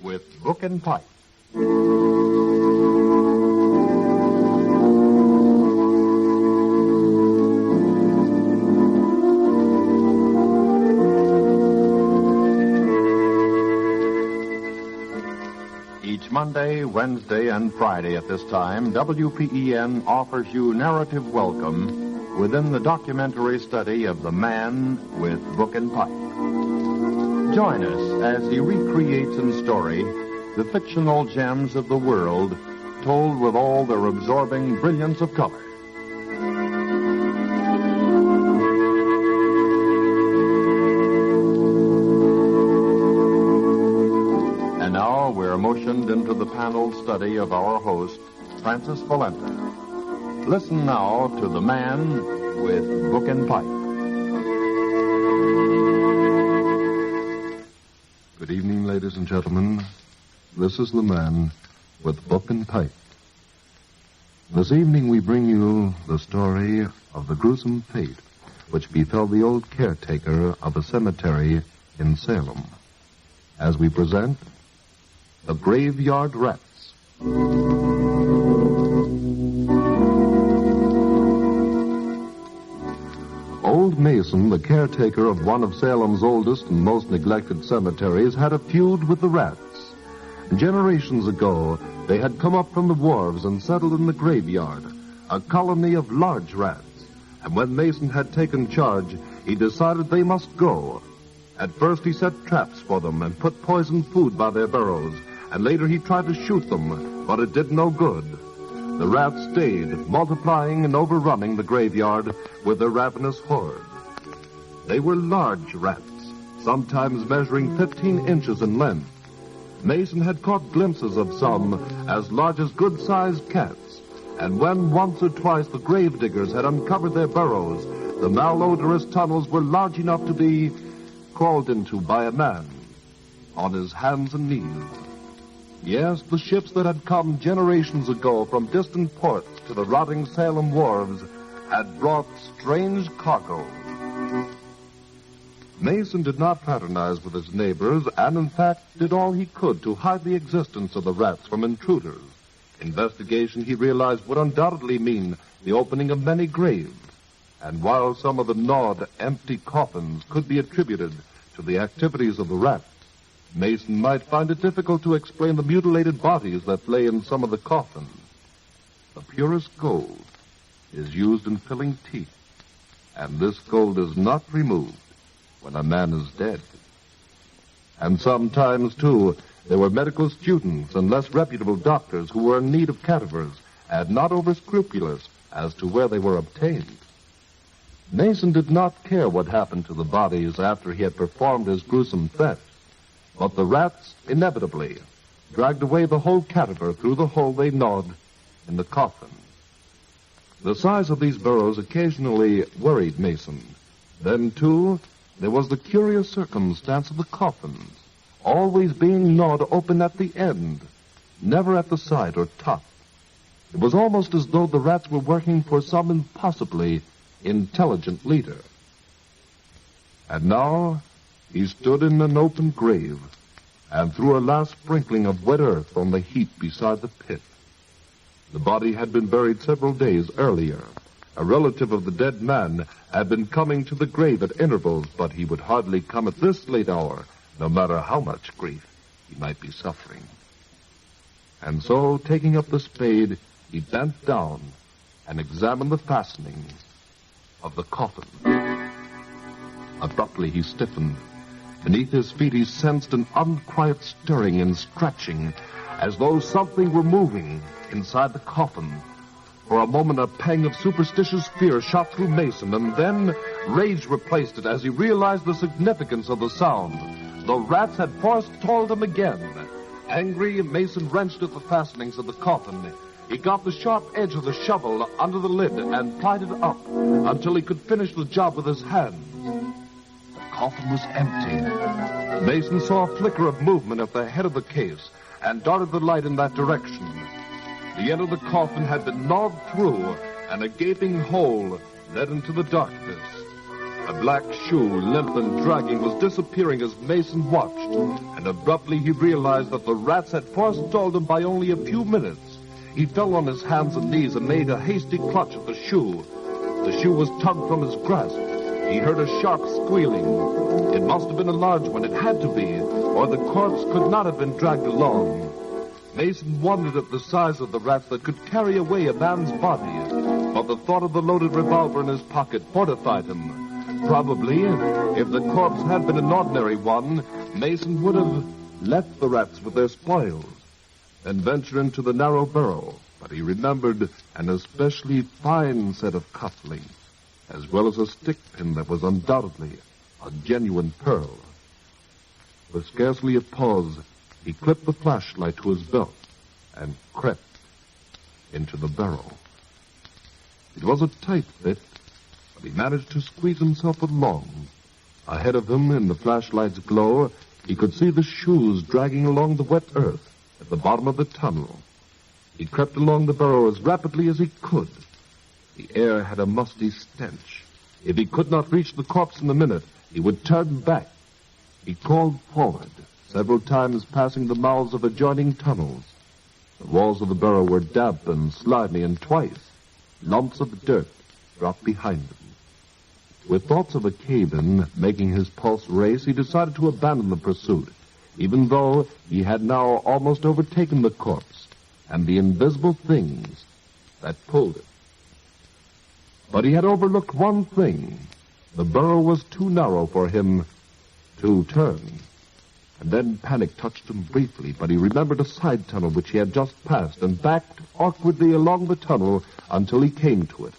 with Book and Pipe. Each Monday, Wednesday, and Friday at this time, WPEN offers you narrative welcome within the documentary study of the man with Book and Pipe. Join us as he recreates in story the fictional gems of the world, told with all their absorbing brilliance of color. And now we're motioned into the paneled study of our host, Francis Valenta. Listen now to the man with Book and Pipe. Good evening, ladies and gentlemen. This is the man with Book and Pipe. This evening we bring you the story of the gruesome fate which befell the old caretaker of a cemetery in Salem, as we present The Graveyard Rats. Old Mason, the caretaker of one of Salem's oldest and most neglected cemeteries, had a feud with the rats. Generations ago, they had come up from the wharves and settled in the graveyard, a colony of large rats. And when Mason had taken charge, he decided they must go. At first he set traps for them and put poisoned food by their burrows, and later he tried to shoot them, but it did no good. The rats stayed, multiplying and overrunning the graveyard with their ravenous horde. They were large rats, sometimes measuring 15 inches in length. Mason had caught glimpses of some as large as good-sized cats, and when once or twice the gravediggers had uncovered their burrows, the malodorous tunnels were large enough to be crawled into by a man on his hands and knees. Yes, the ships that had come generations ago from distant ports to the rotting Salem wharves had brought strange cargo. Mason did not fraternize with his neighbors and, in fact, did all he could to hide the existence of the rats from intruders. Investigation, he realized, would undoubtedly mean the opening of many graves. And while some of the gnawed, empty coffins could be attributed to the activities of the rats, Mason might find it difficult to explain the mutilated bodies that lay in some of the coffins. The purest gold is used in filling teeth, and this gold is not removed when a man is dead. And sometimes, too, there were medical students and less reputable doctors who were in need of cadavers and not over-scrupulous as to where they were obtained. Mason did not care what happened to the bodies after he had performed his gruesome theft. But the rats, inevitably, dragged away the whole cadaver through the hole they gnawed in the coffin. The size of these burrows occasionally worried Mason. Then, too, there was the curious circumstance of the coffins, always being gnawed open at the end, never at the side or top. It was almost as though the rats were working for some impossibly intelligent leader. And now he stood in an open grave and threw a last sprinkling of wet earth on the heap beside the pit. The body had been buried several days earlier. A relative of the dead man had been coming to the grave at intervals, but he would hardly come at this late hour, no matter how much grief he might be suffering. And so, taking up the spade, he bent down and examined the fastenings of the coffin. Abruptly, he stiffened. Beneath his feet, he sensed an unquiet stirring and stretching, as though something were moving inside the coffin. For a moment, a pang of superstitious fear shot through Mason, and then rage replaced it as he realized the significance of the sound. The rats had forestalled him again. Angry, Mason wrenched at the fastenings of the coffin. He got the sharp edge of the shovel under the lid and pried it up until he could finish the job with his hands. The coffin was empty. Mason saw a flicker of movement at the head of the case and darted the light in that direction. The end of the coffin had been gnawed through, and a gaping hole led into the darkness. The black shoe, limp and dragging, was disappearing as Mason watched, and abruptly he realized that the rats had forestalled him by only a few minutes. He fell on his hands and knees and made a hasty clutch at the shoe. The shoe was tugged from his grasp. He heard a sharp squealing. It must have been a large one. It had to be, or the corpse could not have been dragged along. Mason wondered at the size of the rats that could carry away a man's body, but the thought of the loaded revolver in his pocket fortified him. Probably, if the corpse had been an ordinary one, Mason would have left the rats with their spoils and ventured into the narrow burrow. But he remembered an especially fine set of cufflinks, as well as a stick pin that was undoubtedly a genuine pearl. With scarcely a pause, he clipped the flashlight to his belt and crept into the burrow. It was a tight fit, but he managed to squeeze himself along. Ahead of him, in the flashlight's glow, he could see the shoes dragging along the wet earth at the bottom of the tunnel. He crept along the burrow as rapidly as he could. The air had a musty stench. If he could not reach the corpse in a minute, he would turn back. He crawled forward, several times passing the mouths of adjoining tunnels. The walls of the burrow were damp and slimy, and twice lumps of dirt dropped behind him. With thoughts of a cave-in making his pulse race, he decided to abandon the pursuit, even though he had now almost overtaken the corpse and the invisible things that pulled it. But he had overlooked one thing. The burrow was too narrow for him to turn. And then panic touched him briefly, but he remembered a side tunnel which he had just passed and backed awkwardly along the tunnel until he came to it.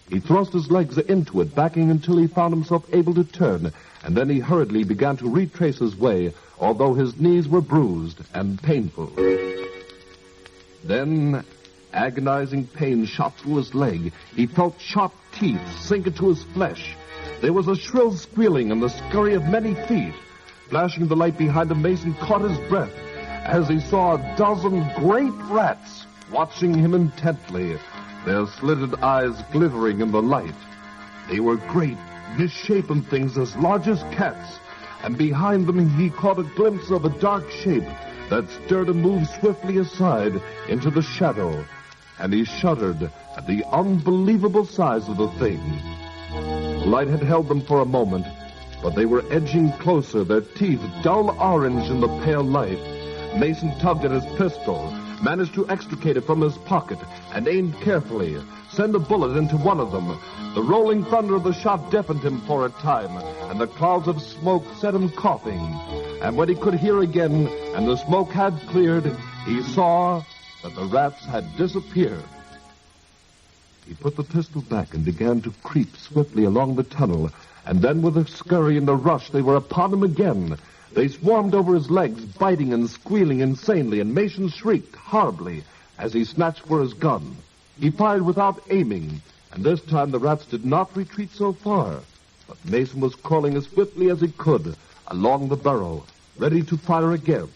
He thrust his legs into it, backing until he found himself able to turn, and then he hurriedly began to retrace his way, although his knees were bruised and painful. Then agonizing pain shot through his leg. He felt sharp teeth sink into his flesh. There was a shrill squealing and the scurry of many feet. Flashing the light behind him, Mason caught his breath as he saw a dozen great rats watching him intently, their slitted eyes glittering in the light. They were great, misshapen things as large as cats, and behind them he caught a glimpse of a dark shape that stirred and moved swiftly aside into the shadow, and he shuddered at the unbelievable size of the thing. The light had held them for a moment, but they were edging closer, their teeth dull orange in the pale light. Mason tugged at his pistol, managed to extricate it from his pocket, and aimed carefully, send a bullet into one of them. The rolling thunder of the shot deafened him for a time, and the clouds of smoke set him coughing. And when he could hear again, and the smoke had cleared, he saw that the rats had disappeared. He put the pistol back and began to creep swiftly along the tunnel, and then with a scurry and a rush they were upon him again. They swarmed over his legs, biting and squealing insanely, and Mason shrieked horribly as he snatched for his gun. He fired without aiming, and this time the rats did not retreat so far. But Mason was crawling as swiftly as he could along the burrow, ready to fire again.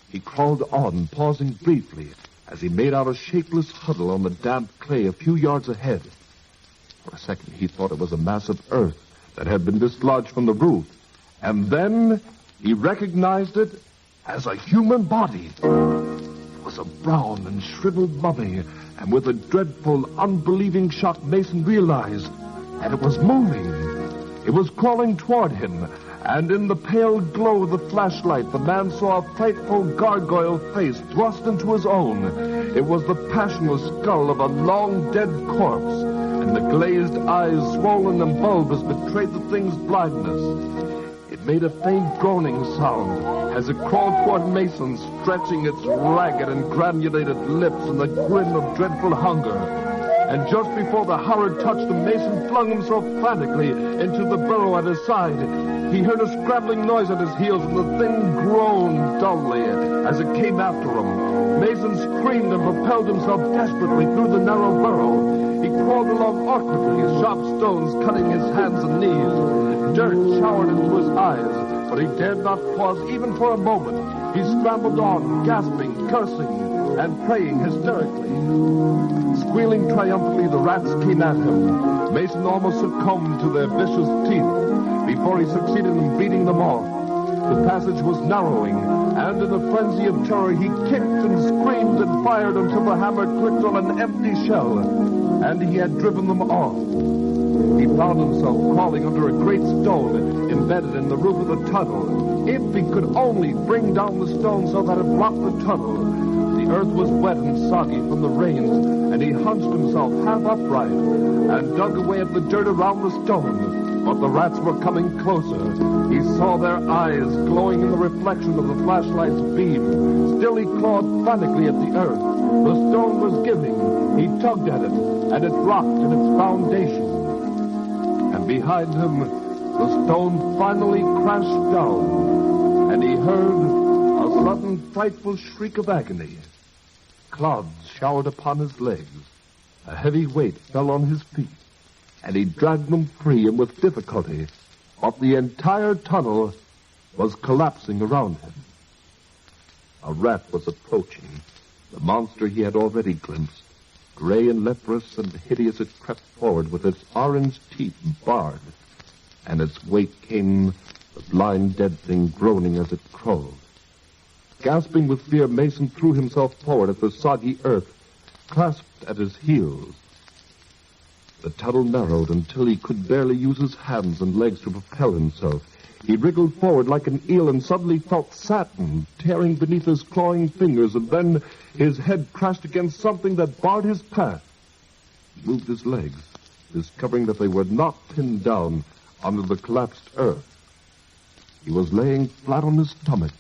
He crawled on, pausing briefly as he made out a shapeless huddle on the damp clay a few yards ahead. For a second he thought it was a mass of earth that had been dislodged from the roof, and then he recognized it as a human body. It was a brown and shriveled mummy, and with a dreadful, unbelieving shock, Mason realized that it was moving. It was crawling toward him, and in the pale glow of the flashlight, the man saw a frightful gargoyle face thrust into his own. It was the passionless skull of a long-dead corpse, and the glazed eyes, swollen and bulbous, betrayed the thing's blindness. It made a faint groaning sound as it crawled toward Mason, stretching its ragged and granulated lips in the grin of dreadful hunger. And just before the horror touched him, Mason flung himself frantically into the burrow at his side. He heard a scrabbling noise at his heels, and the thing groaned dully as it came after him. Mason screamed and propelled himself desperately through the narrow burrow. He crawled along awkwardly, sharp stones cutting his hands and knees. Dirt showered into his eyes, but he dared not pause even for a moment. He scrambled on, gasping, cursing, and praying hysterically. Squealing triumphantly, the rats came at him. Mason almost succumbed to their vicious teeth before he succeeded in beating them off. The passage was narrowing, and in a frenzy of terror, he kicked and screamed and fired until the hammer clicked on an empty shell, and he had driven them off. He found himself crawling under a great stone embedded in the roof of the tunnel. If he could only bring down the stone so that it blocked the tunnel. The earth was wet and soggy from the rains, and he hunched himself half upright and dug away at the dirt around the stone. But the rats were coming closer. He saw their eyes glowing in the reflection of the flashlight's beam. Still he clawed frantically at the earth. The stone was giving. He tugged at it, and it rocked in its foundation. And behind him, the stone finally crashed down, and he heard a sudden frightful shriek of agony. Clods showered upon his legs. A heavy weight fell on his feet, and he dragged them free and with difficulty, but the entire tunnel was collapsing around him. A rat was approaching, the monster he had already glimpsed. Gray and leprous and hideous, it crept forward with its orange teeth bared, and its weight came, the blind dead thing groaning as it crawled. Gasping with fear, Mason threw himself forward at the soggy earth, clasped at his heels. The tunnel narrowed until he could barely use his hands and legs to propel himself. He wriggled forward like an eel and suddenly felt satin tearing beneath his clawing fingers, and then his head crashed against something that barred his path. He moved his legs, discovering that they were not pinned down under the collapsed earth. He was laying flat on his stomach,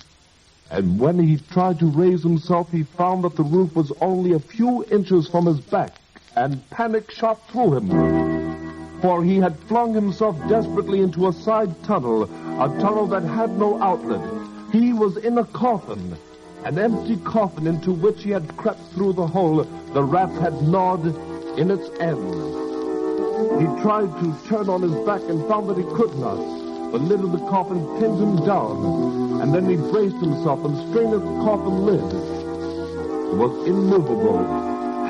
and when he tried to raise himself, he found that the roof was only a few inches from his back, and panic shot through him. For he had flung himself desperately into a side tunnel, a tunnel that had no outlet. He was in a coffin, an empty coffin into which he had crept through the hole the rats had gnawed in its end. He tried to turn on his back and found that he could not. The lid of the coffin pinned him down, and then he braced himself and strained at the coffin lid. It was immovable,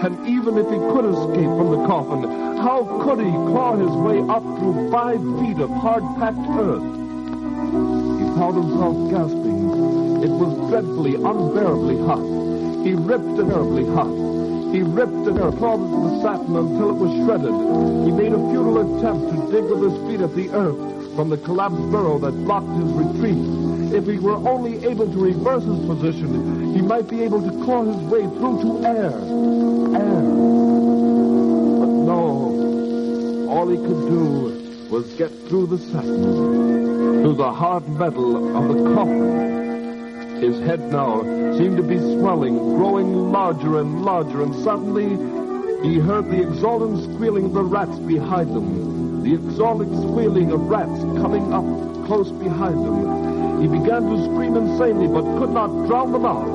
and even if he could escape from the coffin, how could he claw his way up through 5 feet of hard-packed earth? He found himself gasping. It was dreadfully, unbearably hot. He ripped and terribly hot. He ripped and clawed at the satin until it was shredded. He made a futile attempt to dig with his feet at the earth from the collapsed burrow that blocked his retreat. If he were only able to reverse his position, he might be able to claw his way through to air. But no, all he could do was get through the satin, through the hard metal of the coffin. His head now seemed to be swelling, growing larger and larger, and suddenly he heard the exultant squealing of the rats behind him, the exultant squealing of rats coming up close behind him. He began to scream insanely, but could not drown them out.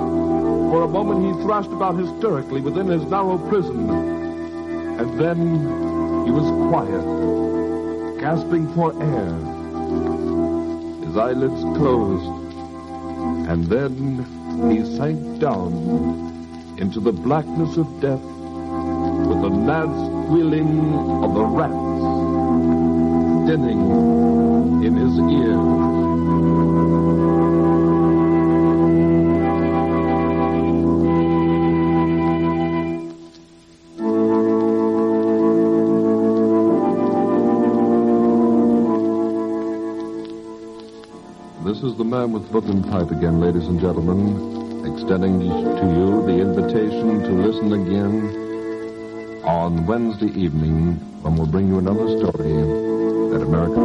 For a moment he thrashed about hysterically within his narrow prison. And then he was quiet, gasping for air. His eyelids closed, and then he sank down into the blackness of death with the mad squealing of the rats dinning in his ears. This is the man with book and pipe again, ladies and gentlemen, extending to you the invitation to listen again on Wednesday evening when we'll bring you another story that America